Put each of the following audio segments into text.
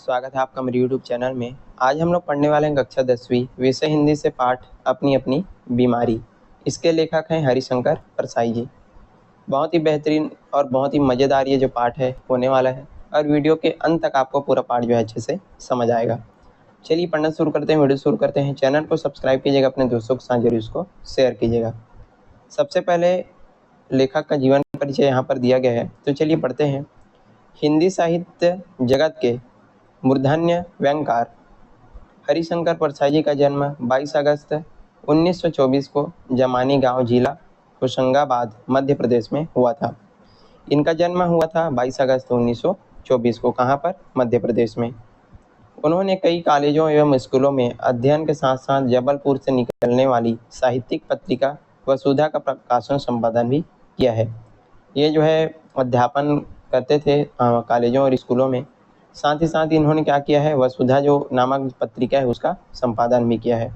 स्वागत है आपका मेरे यूट्यूब चैनल में। आज हम लोग पढ़ने वाले हैं कक्षा 10वीं विषय हिंदी से पाठ अपनी अपनी बीमारी। इसके लेखक हैं हरिशंकर परसाई जी। बहुत ही बेहतरीन और बहुत ही मज़ेदार ये जो पाठ है होने वाला है और वीडियो के अंत तक आपको पूरा पाठ जो है अच्छे से समझ आएगा। चलिए पढ़ना शुरू करते हैं, वीडियो शुरू करते हैं। चैनल को सब्सक्राइब कीजिएगा, अपने दोस्तों के साथ जरूर इसको शेयर कीजिएगा। सबसे पहले लेखक का जीवन परिचय यहाँ पर दिया गया है, तो चलिए पढ़ते हैं। हिंदी साहित्य जगत के मूर्धन्य व्यंगकार हरिशंकर परसाई जी का जन्म 22 अगस्त 1924 को जमानी गांव जिला होशंगाबाद मध्य प्रदेश में हुआ था। इनका जन्म हुआ था 22 अगस्त 1924 को, कहाँ पर? मध्य प्रदेश में। उन्होंने कई कॉलेजों एवं स्कूलों में अध्ययन के साथ साथ जबलपुर से निकलने वाली साहित्यिक पत्रिका वसुधा का प्रकाशन संपादन भी किया है। ये जो है अध्यापन करते थे कॉलेजों और स्कूलों में। साथ ही साथ इन्होंने क्या किया है, वसुधा जो नामक पत्रिका है उसका संपादन भी किया है।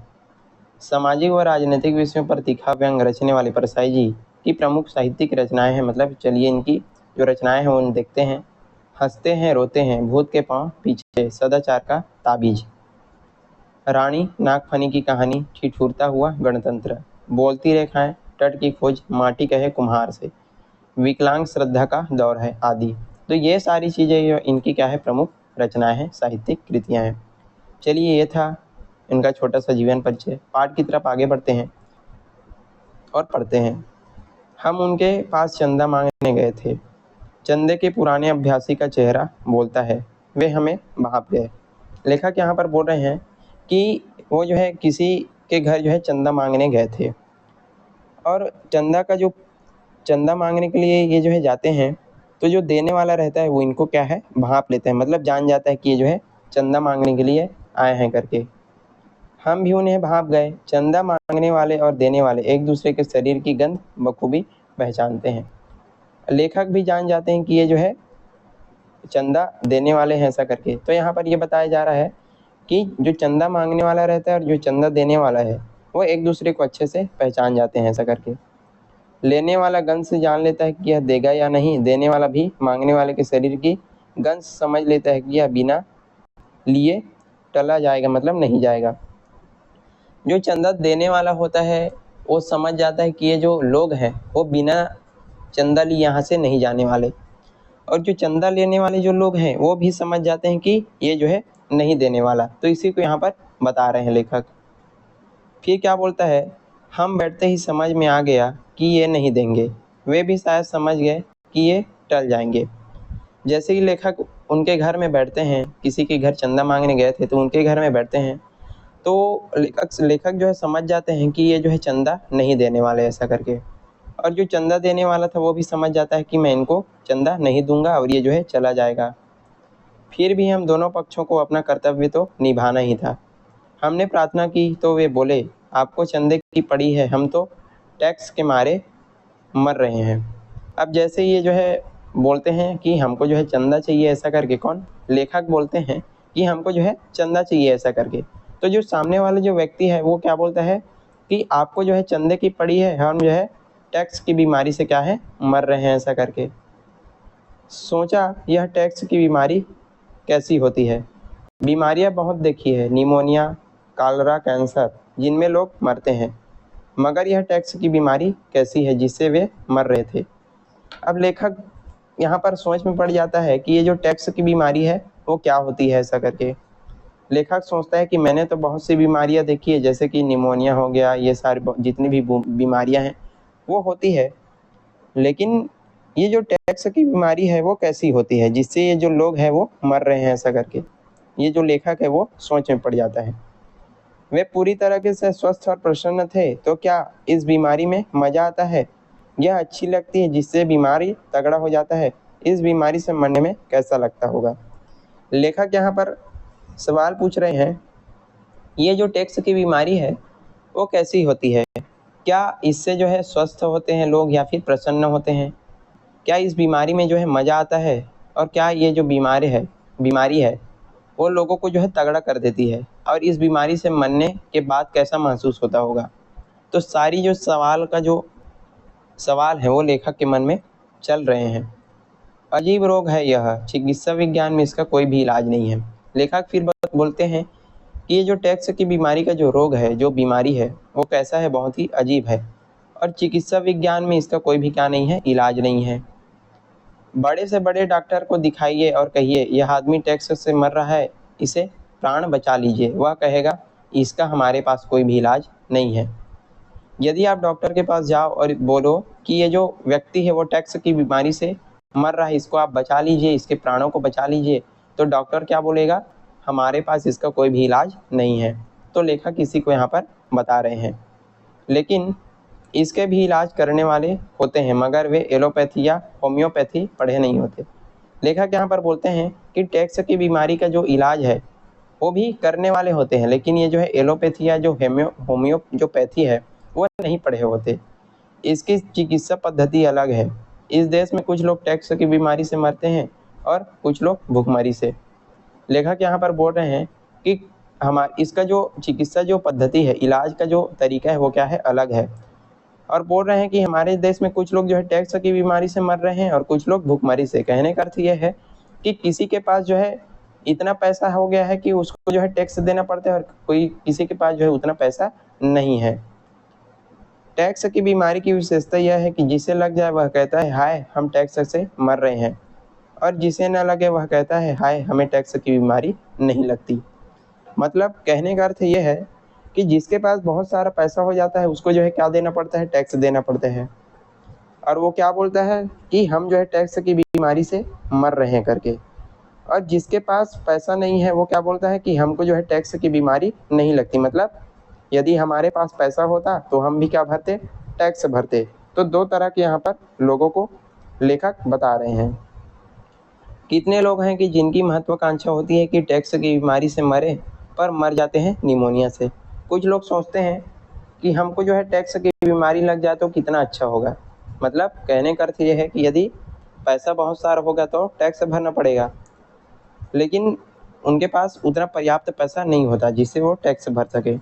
सामाजिक व राजनीतिक विषयों पर तीखा व्यंग रचने वाले परसाई जी की प्रमुख साहित्यिक रचनाएं हैं। मतलब चलिए इनकी जो रचनाएं हैं वो देखते हैं। हंसते हैं रोते हैं, भूत के पांव पीछे, सदाचार का ताबीज, रानी नागफनी की कहानी, ठिठुरता हुआ गणतंत्र, बोलती रेखाएं, तट की खोज, माटी कहे कुम्हार से, विकलांग श्रद्धा का दौर है आदि। तो ये सारी चीज़ें इनकी क्या है, प्रमुख रचनाएं हैं, साहित्यिक कृतियां हैं। चलिए ये था इनका छोटा सा जीवन परिचय। पाठ की तरफ आगे बढ़ते हैं और पढ़ते हैं। हम उनके पास चंदा मांगने गए थे, चंदे के पुराने अभ्यासी का चेहरा बोलता है, वे हमें भाप गए। लेखक यहाँ पर बोल रहे हैं कि वो जो है किसी के घर जो है चंदा मांगने गए थे और चंदा मांगने के लिए ये जो है जाते हैं, तो जो देने वाला रहता है वो इनको क्या है, भांप लेते हैं। मतलब जान जाता है कि ये जो है चंदा मांगने के लिए आए हैं करके। हम भी उन्हें भांप गए। चंदा मांगने वाले और देने वाले एक दूसरे के शरीर की गंध बखूबी पहचानते हैं। लेखक भी जान जाते हैं कि ये जो है चंदा देने वाले हैं, ऐसा करके। तो यहाँ पर ये बताया जा रहा है कि जो चंदा मांगने वाला रहता है और जो चंदा देने वाला है वो एक दूसरे को अच्छे से पहचान जाते हैं, ऐसा करके। लेने वाला गंध से जान लेता है कि यह देगा या नहीं। देने वाला भी मांगने वाले के शरीर की गंध समझ लेता है कि यह बिना लिए टला जाएगा, मतलब नहीं जाएगा। जो चंदा देने वाला होता है वो समझ जाता है कि ये जो लोग हैं वो बिना चंदा लिए यहाँ से नहीं जाने वाले, और जो चंदा लेने वाले जो लोग हैं वो भी समझ जाते हैं कि ये जो है नहीं देने वाला। तो इसी को यहाँ पर बता रहे हैं लेखक। फिर क्या बोलता है, हम बैठते ही समझ में आ गया कि ये नहीं देंगे। वे भी शायद समझ गए कि ये टल जाएंगे। जैसे ही लेखक उनके घर में बैठते हैं, किसी के घर चंदा मांगने गए थे तो उनके घर में बैठते हैं, तो लेखक जो है समझ जाते हैं कि ये जो है चंदा नहीं देने वाले, ऐसा करके। और जो चंदा देने वाला था वो भी समझ जाता है कि मैं इनको चंदा नहीं दूंगा और ये जो है चला जाएगा। फिर भी हम दोनों पक्षों को अपना कर्तव्य तो निभाना ही था। हमने प्रार्थना की तो वे बोले, आपको चंदे की पड़ी है, हम तो टैक्स के मारे मर रहे हैं। अब जैसे ये जो है बोलते हैं कि हमको जो है चंदा चाहिए, ऐसा करके। कौन? लेखक बोलते हैं कि हमको जो है चंदा चाहिए, ऐसा करके। तो जो सामने वाला जो व्यक्ति है वो क्या बोलता है कि आपको जो है चंदे की पड़ी है, हम जो है टैक्स की बीमारी से क्या है, मर रहे हैं, ऐसा करके। सोचा यह टैक्स की बीमारी कैसी होती है। बीमारियां बहुत देखी है, निमोनिया, कॉलरा, कैंसर, जिनमें लोग मरते हैं, मगर यह टैक्स की बीमारी कैसी है जिससे वे मर रहे थे। अब लेखक यहाँ पर सोच में पड़ जाता है कि ये जो टैक्स की बीमारी है वो क्या होती है, ऐसा करके। लेखक सोचता है कि मैंने तो बहुत सी बीमारियां देखी है, जैसे कि निमोनिया हो गया, ये सारी जितनी भी बीमारियां हैं वो होती है, लेकिन ये जो टैक्स की बीमारी है वो कैसी होती है जिससे ये जो लोग हैं वो मर रहे हैं, ऐसा करके। ये जो लेखक है वो सोच में पड़ जाता है। वे पूरी तरह से स्वस्थ और प्रसन्न थे, तो क्या इस बीमारी में मजा आता है? यह अच्छी लगती है जिससे बीमारी तगड़ा हो जाता है। इस बीमारी से मरने में कैसा लगता होगा? लेखक यहाँ पर सवाल पूछ रहे हैं, ये जो टैक्स की बीमारी है वो कैसी होती है? क्या इससे जो है स्वस्थ होते हैं लोग या फिर प्रसन्न होते हैं? क्या इस बीमारी में जो है मज़ा आता है? और क्या ये जो बीमारी है वो लोगों को जो है तगड़ा कर देती है? और इस बीमारी से मरने के बाद कैसा महसूस होता होगा? तो सारी जो सवाल है वो लेखक के मन में चल रहे हैं। अजीब रोग है यह, चिकित्सा विज्ञान में इसका कोई भी इलाज नहीं है। लेखक फिर बोलते हैं कि ये जो टैक्स की बीमारी का जो रोग है, जो बीमारी है, वो कैसा है, बहुत ही अजीब है और चिकित्सा विज्ञान में इसका कोई भी क्या नहीं है, इलाज नहीं है। बड़े से बड़े डॉक्टर को दिखाइए और कहिए यह आदमी टैक्स से मर रहा है, इसे प्राण बचा लीजिए, वह कहेगा इसका हमारे पास कोई भी इलाज नहीं है। यदि आप डॉक्टर के पास जाओ और बोलो कि ये जो व्यक्ति है वो टैक्स की बीमारी से मर रहा है, इसको आप बचा लीजिए, इसके प्राणों को बचा लीजिए, तो डॉक्टर क्या बोलेगा, हमारे पास इसका कोई भी इलाज नहीं है। तो लेखक इसी को यहाँ पर बता रहे हैं। लेकिन इसके भी इलाज करने वाले होते हैं, मगर वे एलोपैथी या होम्योपैथी पढ़े नहीं होते। लेखक यहाँ पर बोलते हैं कि टैक्स की बीमारी का जो इलाज है वो भी करने वाले होते हैं, लेकिन ये जो है एलोपैथी या जो होम्यो जो पैथी है वो नहीं पढ़े होते। इसकी चिकित्सा पद्धति अलग है। इस देश में कुछ लोग टैक्स की बीमारी से मरते हैं और कुछ लोग भूखमरी से। लेखक यहाँ पर बोल रहे हैं कि इसका जो चिकित्सा जो पद्धति है, इलाज का जो तरीका है वो क्या है, अलग है। और बोल रहे हैं कि हमारे देश में कुछ लोग जो है टैक्स की बीमारी से मर रहे हैं और कुछ लोग भूखमरी से। कहने का अर्थ यह है कि किसी के पास जो है इतना पैसा हो गया है कि उसको जो है टैक्स देना पड़ता है और कोई किसी के पास जो है उतना पैसा नहीं है। टैक्स की बीमारी की विशेषता यह है कि जिसे लग जाए वह कहता है हाय हम टैक्स से मर रहे हैं, और जिसे न लगे वह कहता है हाय हमें टैक्स की बीमारी नहीं लगती। मतलब कहने का अर्थ यह है कि जिसके पास बहुत सारा पैसा हो जाता है उसको जो है क्या देना पड़ता है, टैक्स देना पड़ता है। और वो क्या बोलता है कि हम जो है टैक्स की बीमारी से मर रहे हैं करके। और जिसके पास पैसा नहीं है वो क्या बोलता है कि हमको जो है टैक्स की बीमारी नहीं लगती। मतलब यदि हमारे पास पैसा होता तो हम भी क्या भरते, टैक्स भरते। तो दो तरह के यहाँ पर लोगों को लेखक बता रहे हैं। कितने लोग हैं कि जिनकी महत्वाकांक्षा होती है कि टैक्स की बीमारी से मरे, पर मर जाते हैं निमोनिया से। कुछ लोग सोचते हैं कि हमको जो है टैक्स की बीमारी लग जाए तो कितना अच्छा होगा। मतलब कहने का अर्थ ये है कि यदि पैसा बहुत सारा होगा तो टैक्स भरना पड़ेगा, लेकिन उनके पास उतना पर्याप्त पैसा नहीं होता जिससे वो टैक्स भर सके।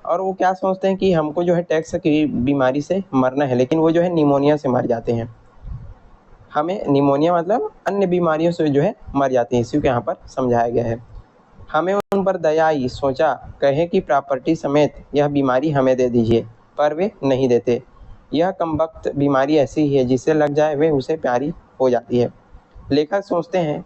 और वो क्या सोचते हैं कि हमको जो है टैक्स की बीमारी से मरना है, लेकिन वो जो है निमोनिया से मर जाते हैं। हमें निमोनिया मतलब अन्य बीमारियों से जो है मर जाते हैं, इसी को यहाँ पर समझाया गया है। हमें उन पर दया आई, सोचा कहे कि प्रॉपर्टी समेत यह बीमारी हमें दे दीजिए, पर वे नहीं देते। यह कमबख्त बीमारी ऐसी ही है जिसे लग जाए वे उसे प्यारी हो जाती है। लेखक सोचते हैं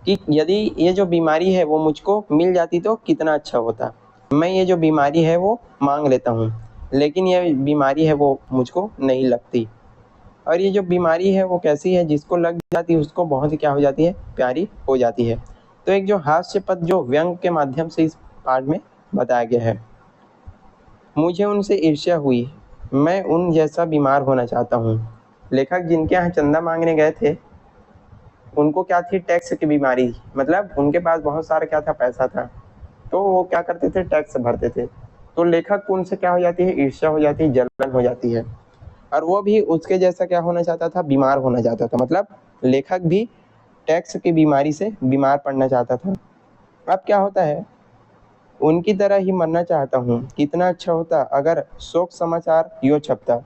कि यदि ये जो बीमारी है वो मुझको मिल जाती तो कितना अच्छा होता। मैं ये जो बीमारी है वो मांग लेता हूँ, लेकिन ये बीमारी है वो मुझको नहीं लगती। और ये जो बीमारी है वो कैसी है, जिसको लग जाती है उसको बहुत ही क्या हो जाती है, प्यारी हो जाती है। तो एक जो हास्य पद जो व्यंग के माध्यम से इस पाठ में बताया गया है। मुझे उनसे ईर्ष्या हुई, मैं उन जैसा बीमार होना चाहता हूँ। लेखक जिनके यहाँ चंदा मांगने गए थे उनको क्या थी, टैक्स की बीमारी। मतलब उनके पास बहुत सारा क्या था, पैसा था, तो वो क्या करते थे, टैक्स भरते थे। तो लेखक को उनसे क्या हो जाती है, ईर्ष्या हो जाती है, जलन हो जाती है। और वो भी उसके जैसा क्या होना चाहता था, बीमार होना चाहता था। मतलब लेखक भी टैक्स की बीमारी से बीमार पड़ना चाहता था। अब क्या होता है, उनकी तरह ही मरना चाहता हूँ। कितना अच्छा होता अगर शोक समाचार यूँ छपता।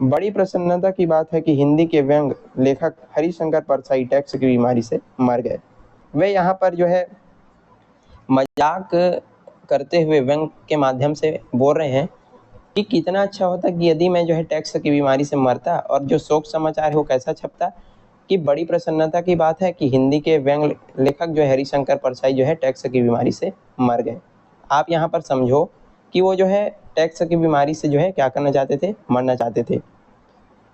बड़ी प्रसन्नता की बात है कि हिंदी के व्यंग लेखक हरिशंकर परसाई टैक्स की बीमारी से मर गए। वे यहाँ पर जो है मजाक करते हुए व्यंग के माध्यम से बोल रहे हैं कि कितना अच्छा होता कि यदि मैं जो है टैक्स की बीमारी से मरता। और जो शोक समाचार है वो कैसा छपता कि बड़ी प्रसन्नता की बात है कि हिंदी के व्यंग लेखक जो है हरिशंकर परसाई जो है टैक्स की बीमारी से मर गए। आप यहाँ पर समझो कि वो जो है टैक्स की बीमारी से जो है क्या करना चाहते थे, मरना चाहते थे।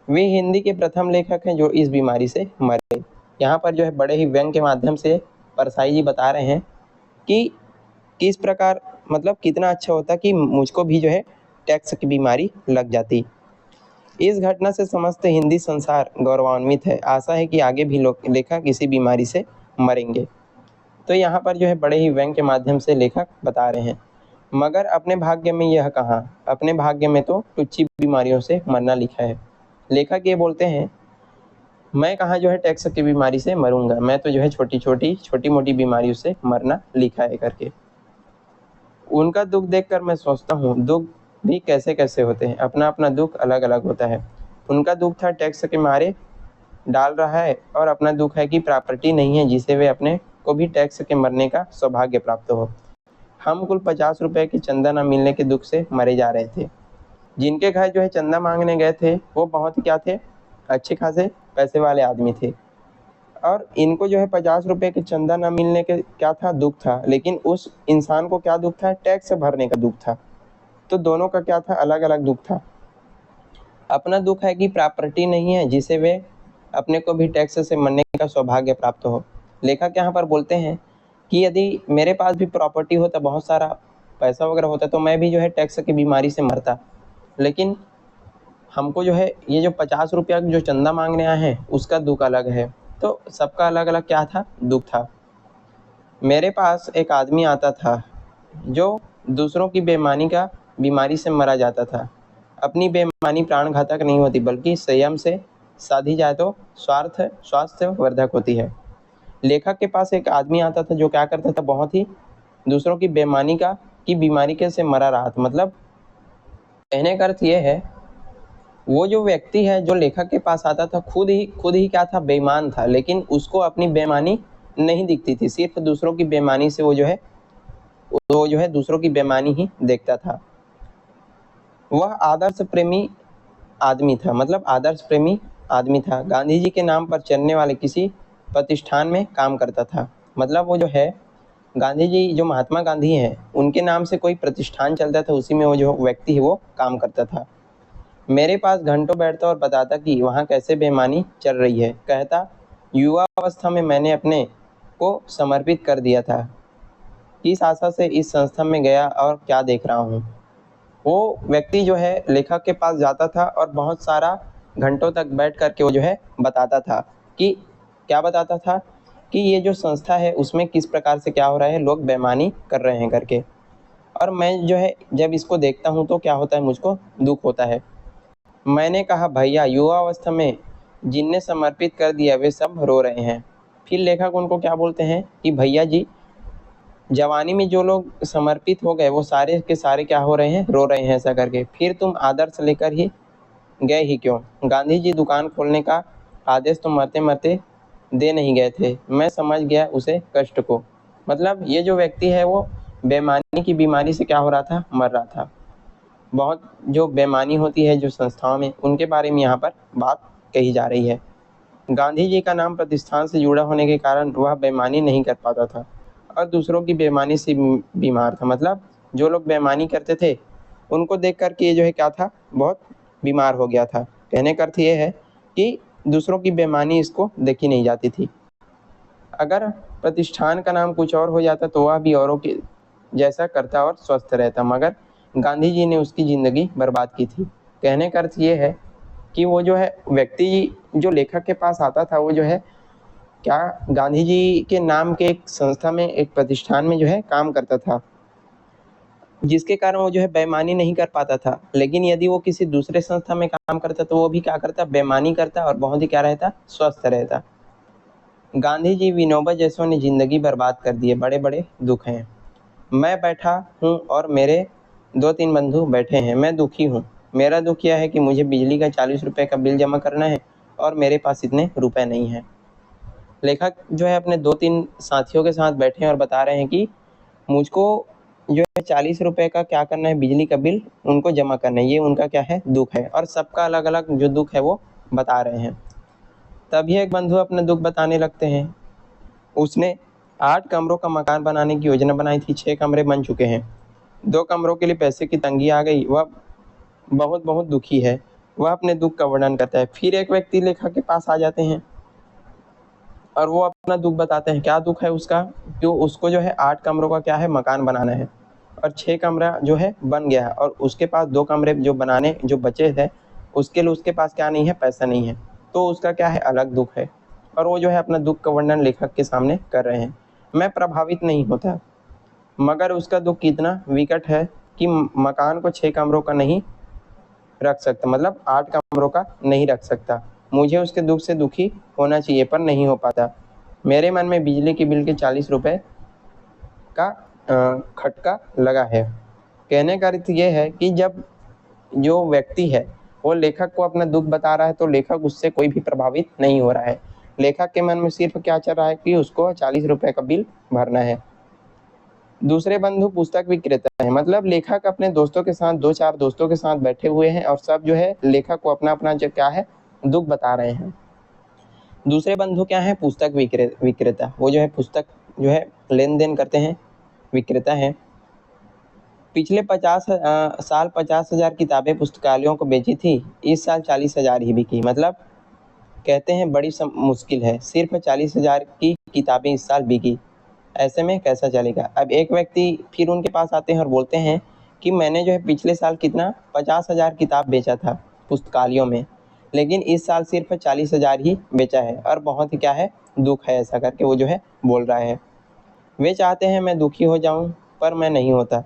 वे हिंदी के प्रथम लेखक हैं जो इस बीमारी से मरे। यहाँ पर जो है बड़े ही व्यंग के माध्यम से परसाई जी बता रहे हैं कि किस प्रकार, मतलब कितना अच्छा होता कि मुझको भी जो है टैक्स की बीमारी लग जाती। इस घटना से समस्त हिंदी संसार गौरवान्वित है। आशा है कि आगे भी लोग लेखक इसी बीमारी से मरेंगे। तो यहाँ पर जो है बड़े ही व्यंग के माध्यम से लेखक बता रहे हैं, मगर अपने भाग्य में यह कहाँ, अपने भाग्य में तो टुच्ची बीमारियों से मरना लिखा है। लेखक ये बोलते हैं मैं कहाँ जो है टैक्स की बीमारी से मरूंगा, मैं तो जो है छोटी मोटी बीमारियों से मरना लिखा है करके। उनका दुख देखकर मैं सोचता हूँ दुख भी कैसे कैसे होते हैं, अपना अपना दुख अलग अलग होता है। उनका दुख था टैक्स के मारे डाल रहा है, और अपना दुख है कि प्रॉपर्टी नहीं है जिसे वे अपने को भी टैक्स के मरने का सौभाग्य प्राप्त हो। हम कुल 50 रुपये की चंदा न मिलने के दुख से मरे जा रहे थे। जिनके घर जो है चंदा मांगने गए थे वो बहुत ही क्या थे, अच्छे खासे पैसे वाले आदमी थे, और इनको जो है 50 रुपये के चंदा न मिलने के क्या था, दुख था। लेकिन उस इंसान को क्या दुख था, टैक्स भरने का दुख था। तो दोनों का क्या था, अलग अलग दुख था। अपना दुख है कि प्रॉपर्टी नहीं है जिसे वे अपने को भी टैक्स से मरने का सौभाग्य प्राप्त हो। लेखक यहाँ पर बोलते हैं कि यदि मेरे पास भी प्रॉपर्टी होता, बहुत सारा पैसा वगैरह होता, तो मैं भी जो है टैक्स की बीमारी से मरता। लेकिन हमको जो है ये जो 50 रुपया जो चंदा मांगने आए हैं उसका दुख अलग है। तो सबका अलग अलग क्या था, दुख था। मेरे पास एक आदमी आता था जो दूसरों की बेईमानी का बीमारी से मरा जाता था। अपनी बेईमानी प्राण घातक नहीं होती, बल्कि संयम से साधी जाए तो स्वास्थ्य वर्धक होती है। लेखक के पास एक आदमी आता था जो क्या करता था, बहुत ही दूसरों की बेईमानी की बीमारी के से मरा रहा था। मतलब कहने का अर्थ ये है, वो जो व्यक्ति है जो लेखक के पास आता था खुद ही क्या था, बेईमान था, लेकिन उसको अपनी बेईमानी नहीं दिखती थी। सिर्फ दूसरों की बेईमानी से वो जो है दूसरों की बेईमानी ही देखता था। वह आदर्श प्रेमी आदमी था, मतलब आदर्श प्रेमी आदमी था। गांधी जी के नाम पर चलने वाले किसी प्रतिष्ठान में काम करता था। मतलब वो जो है गांधी जी, जो महात्मा गांधी हैं, उनके नाम से कोई प्रतिष्ठान चलता था, उसी में वो जो व्यक्ति है वो काम करता था। मेरे पास घंटों बैठता और बताता कि वहाँ कैसे बेईमानी चल रही है। कहता, युवा अवस्था में मैंने अपने को समर्पित कर दिया था, किस आशा से इस संस्था में गया और क्या देख रहा हूँ। वो व्यक्ति जो है लेखक के पास जाता था और बहुत सारा घंटों तक बैठ कर के वो जो है बताता था कि क्या बताता था, कि ये जो संस्था है उसमें किस प्रकार से क्या हो रहा है, लोग बेईमानी कर रहे हैं करके। और मैं जो है जब इसको देखता हूँ तो क्या होता है, मुझको दुख होता है। मैंने कहा, भैया, युवा अवस्था में जिनने समर्पित कर दिया वे सब रो रहे हैं। फिर लेखक उनको क्या बोलते हैं कि भैया जी, जवानी में जो लोग समर्पित हो गए वो सारे के सारे क्या हो रहे हैं, रो रहे हैं ऐसा करके। फिर तुम आदर्श लेकर ही गए ही क्यों? गांधी जी दुकान खोलने का आदेश तो मरते मरते दे नहीं गए थे। मैं समझ गया उसे कष्ट को। मतलब ये जो व्यक्ति है वो बेईमानी की बीमारी से क्या हो रहा था, मर रहा था। बहुत जो बेईमानी होती है जो संस्थाओं में, उनके बारे में यहाँ पर बात कही जा रही है। गांधी जी का नाम प्रतिष्ठान से जुड़ा होने के कारण वह बेईमानी नहीं कर पाता था और दूसरों की बेईमानी से बीमार था। मतलब जो लोग बेईमानी करते थे उनको देख कर के ये जो है क्या था, बहुत बीमार हो गया था। कहने का अर्थ ये है कि दूसरों की बेईमानी इसको देखी नहीं जाती थी। अगर प्रतिष्ठान का नाम कुछ और हो जाता तो वह भी औरों के जैसा करता और स्वस्थ रहता, मगर गांधी जी ने उसकी ज़िंदगी बर्बाद की थी। कहने का अर्थ ये है कि वो जो है व्यक्ति जो लेखक के पास आता था वो जो है क्या, गांधी जी के नाम के एक संस्था में, एक प्रतिष्ठान में जो है काम करता था, जिसके कारण वो जो है बेईमानी नहीं कर पाता था। लेकिन यदि वो किसी दूसरे संस्था में काम करता तो वो भी क्या करता, बेईमानी करता और बहुत ही क्या रहता, स्वस्थ रहता। गांधी जी विनोबा जैसों ने जिंदगी बर्बाद कर दी है, बड़े बड़े दुख हैं। मैं बैठा हूँ और मेरे 2-3 बंधु बैठे हैं। मैं दुखी हूँ। मेरा दुख यह है कि मुझे बिजली का 40 रुपये का बिल जमा करना है और मेरे पास इतने रुपए नहीं हैं। लेखक जो है अपने 2-3 साथियों के साथ बैठे हैं और बता रहे हैं कि मुझको जो है 40 रुपये का क्या करना है, बिजली का बिल उनको जमा करना है। ये उनका क्या है, दुख है, और सबका अलग अलग जो दुख है वो बता रहे हैं। तभी एक बंधु अपने दुख बताने लगते हैं। उसने 8 कमरों का मकान बनाने की योजना बनाई थी, 6 कमरे बन चुके हैं, 2 कमरों के लिए पैसे की तंगी आ गई। वह बहुत बहुत दुखी है। वह अपने दुख का वर्णन करता है। फिर एक व्यक्ति लेखक के पास आ जाते हैं और वो अपना दुख बताते हैं। क्या दुख है उसका, कि उसको जो है 8 कमरों का क्या है, मकान बनाना है, और 6 कमरा जो है बन गया है, और उसके पास 2 कमरे जो बनाने जो बचे थे उसके लिए उसके पास क्या नहीं है, पैसा नहीं है। तो उसका क्या है, अलग दुख है, और वो जो है अपना दुख का वर्णन लेखक के सामने कर रहे हैं। मैं प्रभावित नहीं होता, मगर उसका दुख कितना विकट है कि मकान को 6 कमरों का नहीं रख सकता, मतलब 8 कमरों का नहीं रख सकता। मुझे उसके दुख से दुखी होना चाहिए पर नहीं हो पाता। मेरे मन में बिजली के बिल के 40 रुपये का खटका लगा है। कहने का अर्थ ये है कि जब जो व्यक्ति है वो लेखक को अपना दुख बता रहा है तो लेखक उससे कोई भी प्रभावित नहीं हो रहा है। लेखक के मन में सिर्फ क्या चल रहा है कि उसको 40 रुपए का बिल भरना है। दूसरे बंधु पुस्तक विक्रेता है, मतलब लेखक अपने दोस्तों के साथ 2-4 दोस्तों के साथ बैठे हुए हैं और सब जो है लेखक को अपना-अपना जो क्या है दुःख बता रहे हैं। दूसरे बंधु क्या है, पुस्तक विक्रेता, वो जो है पुस्तक जो है लेन-देन करते हैं, विक्रेता हैं। पिछले 50 साल 50,000 किताबें पुस्तकालयों को बेची थी, इस साल 40,000 ही बिकी। मतलब कहते हैं बड़ी मुश्किल है, सिर्फ 40,000 की किताबें इस साल बिकी, ऐसे में कैसा चलेगा। अब एक व्यक्ति फिर उनके पास आते हैं और बोलते हैं कि मैंने जो है पिछले साल कितना 50,000 किताब बेचा था पुस्तकालयों में, लेकिन इस साल सिर्फ 40,000 ही बेचा है और बहुत ही क्या है दुख है, ऐसा करके वो जो है बोल रहा है। वे चाहते हैं मैं दुखी हो जाऊं, पर मैं नहीं होता।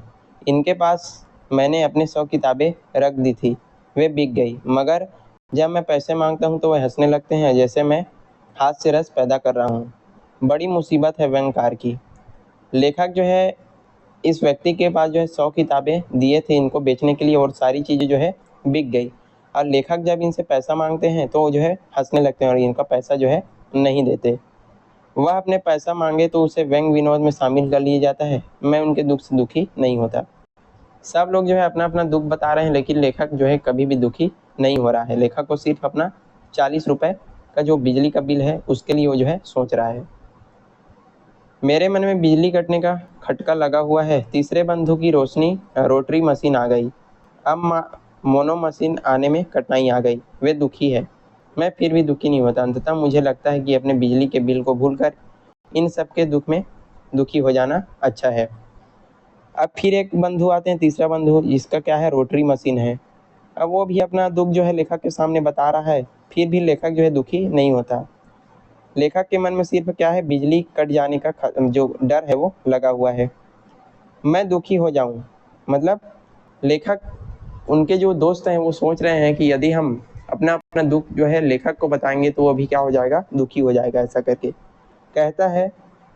इनके पास मैंने अपनी 100 किताबें रख दी थी, वे बिक गई, मगर जब मैं पैसे मांगता हूं तो वे हंसने लगते हैं, जैसे मैं हाथ से रस पैदा कर रहा हूं। बड़ी मुसीबत है व्यंगकार की। लेखक जो है इस व्यक्ति के पास जो है 100 किताबें दिए थे इनको बेचने के लिए और सारी चीज़ें जो है बिक गई, और लेखक जब इनसे पैसा मांगते हैं तो जो है हंसने लगते हैं और इनका पैसा जो है नहीं देते। वह अपने पैसा मांगे तो उसे व्यंग विनोद में शामिल कर लिया जाता है। मैं उनके दुख से दुखी नहीं होता। सब लोग जो है अपना-अपना दुख बता रहे हैं, लेकिन लेखक जो है कभी भी दुखी नहीं हो रहा है। लेखक को सिर्फ अपना 40 रुपए का जो बिजली का बिल है उसके लिए वो जो है सोच रहा है। मेरे मन में बिजली कटने का खटका लगा हुआ है। तीसरे बंधु की रोटरी मशीन आ गई। अब मोनो मशीन आने में कठिनाई आ गई। वे दुखी है। मैं फिर भी दुखी नहीं होता। अंततः मुझे लगता है कि अपने बिजली के बिल को भूलकर इन सब के दुख में दुखी हो जाना अच्छा है। अब फिर एक बंधु आते हैं, तीसरा बंधु, जिसका क्या है रोटरी मशीन है। अब वो भी अपना दुख जो है लेखक के सामने बता रहा है, फिर भी लेखक जो है दुखी नहीं होता। लेखक के मन में सिर्फ क्या है बिजली कट जाने का जो डर है वो लगा हुआ है। मैं दुखी हो जाऊं, मतलब लेखक, उनके जो दोस्त हैं वो सोच रहे हैं कि यदि हम अपना अपना दुख जो है लेखक को बताएंगे तो वो भी क्या हो जाएगा, दुखी हो जाएगा, ऐसा करके कहता है।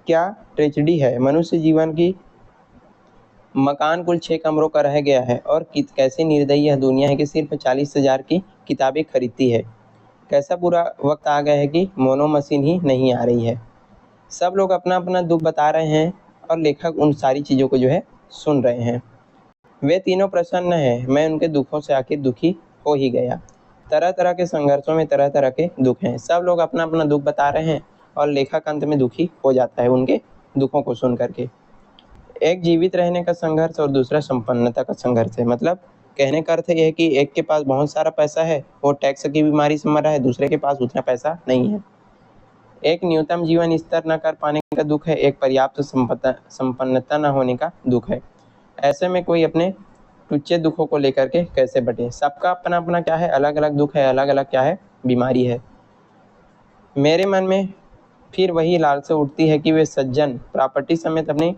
क्या ट्रेजेडी है मनुष्य जीवन की। मकान कुल 6 कमरों का रह गया है और कैसी निर्दयी यह दुनिया है कि सिर्फ 40,000 की किताबें खरीदती है। कैसा बुरा वक्त आ गया है कि मोनो मशीन ही नहीं आ रही है। सब लोग अपना अपना दुख बता रहे हैं और लेखक उन सारी चीज़ों को जो है सुन रहे हैं। वे तीनों प्रसन्न हैं, मैं उनके दुखों से आखिर दुखी हो ही गया। तरह तरह के संघर्षों में तरह तरह के दुख हैं। सब लोग अपना अपना दुख बता रहे हैं और लेखक अंत में दुखी हो जाता है उनके दुखों को सुन करके। एक जीवित रहने का संघर्ष और दूसरा संपन्नता का संघर्ष है। मतलब कहने का अर्थ यह है कि एक के पास बहुत सारा पैसा है, वो टैक्स की बीमारी से मर रहा है, दूसरे के पास उतना पैसा नहीं है। एक न्यूनतम जीवन स्तर न कर पाने का दुख है, एक पर्याप्त संपन्नता न होने का दुख है। ऐसे में कोई अपने टुच्चे दुखों को लेकर के कैसे बटे। सबका अपना अपना क्या है अलग अलग दुख है, अलग अलग क्या है बीमारी है। मेरे मन में फिर वही लालसा उठती है कि वे सज्जन प्रॉपर्टी समेत अपनी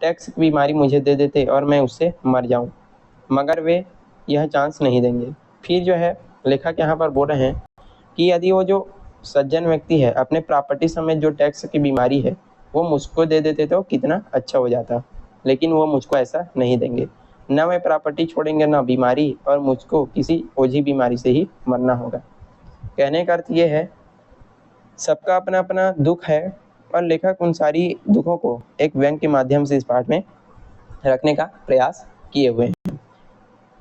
टैक्स की बीमारी मुझे दे देते और मैं उससे मर जाऊं, मगर वे यह चांस नहीं देंगे। फिर जो है लेखक यहाँ पर बोल रहे हैं कि यदि वो जो सज्जन व्यक्ति है अपने प्रॉपर्टी समेत जो टैक्स की बीमारी है वो मुझको दे देते तो कितना अच्छा हो जाता, लेकिन वो मुझको ऐसा नहीं देंगे। न वे प्रॉपर्टी छोड़ेंगे न बीमारी, और मुझको किसी ओझी बीमारी से ही मरना होगा। कहने का अर्थ ये है सबका अपना अपना दुख है और लेखक उन सारी दुखों को एक व्यंग के माध्यम से इस पाठ में रखने का प्रयास किए हुए हैं।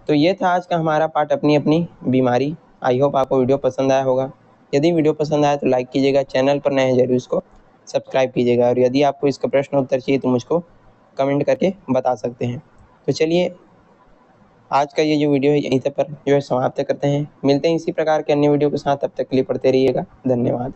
तो ये था आज का हमारा पाठ अपनी अपनी बीमारी। आई होप आपको वीडियो पसंद आया होगा। यदि वीडियो पसंद आया तो लाइक कीजिएगा, चैनल पर नए हैं जरूर इसको सब्सक्राइब कीजिएगा, और यदि आपको इसका प्रश्न उत्तर चाहिए तो मुझको कमेंट करके बता सकते हैं। तो चलिए आज का ये जो वीडियो है यहीं पर जो है समाप्त करते हैं। मिलते हैं इसी प्रकार के अन्य वीडियो के साथ, तब तक के लिए पढ़ते रहिएगा। धन्यवाद।